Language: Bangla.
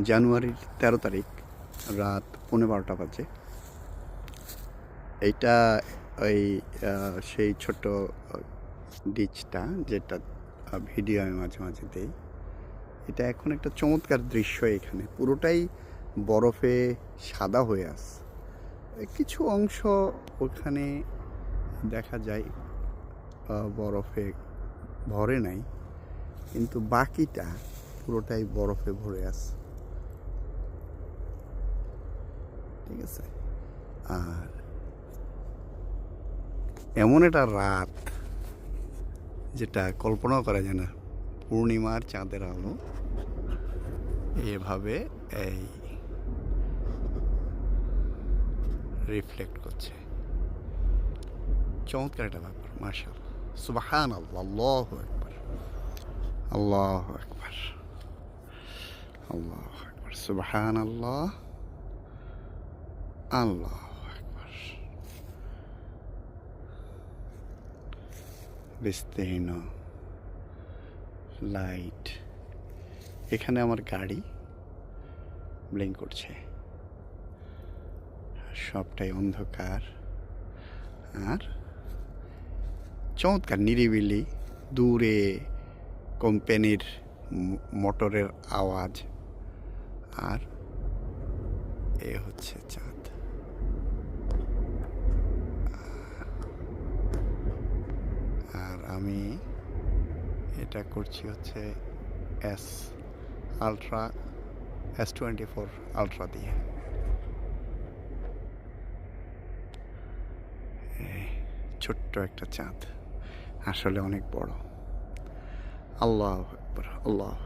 জানুয়ারির 13 তারিখ রাত 12:15 বাজে। এইটা ওই সেই ছোট ডিচটা যেটা ভিডিও আমি মাঝে মাঝে দেই। এটা এখন একটা চমৎকার দৃশ্য। এখানে পুরোটাই বরফে সাদা হয়ে আছে। কিছু অংশ ওখানে দেখা যায় বরফে ভরে নাই, কিন্তু বাকিটা পুরোটাই বরফে ভরে আছে। ঠিক আছে। আর এমন একটা রাত যেটা কল্পনাও করা যায় না। পূর্ণিমার চাঁদের আলো এভাবে এই রিফ্লেক্ট করছে। চমৎকার একটা ব্যাপার। মাশাআল্লাহ, সুবহানাল্লাহ, আল্লাহু আকবার, আল্লাহু আকবার, আল্লাহু আকবার, সুবহানাল্লাহ, আল্লাহু আকবার। বিস্তীর্ণ লাইট। এখানে আমার গাড়ি ব্লিঙ্ক করছে। সবটাই অন্ধকার আর চমৎকার নিরিবিলি। দূরে কোম্পানির মোটরের আওয়াজ। আর এ হচ্ছে চাঁদ। আর আমি এটা করছি হচ্ছে S24 আলট্রা দিয়ে। ছোট্ট একটা চাঁদ, আসলে অনেক বড়। আল্লাহু আকবার, আল্লাহ।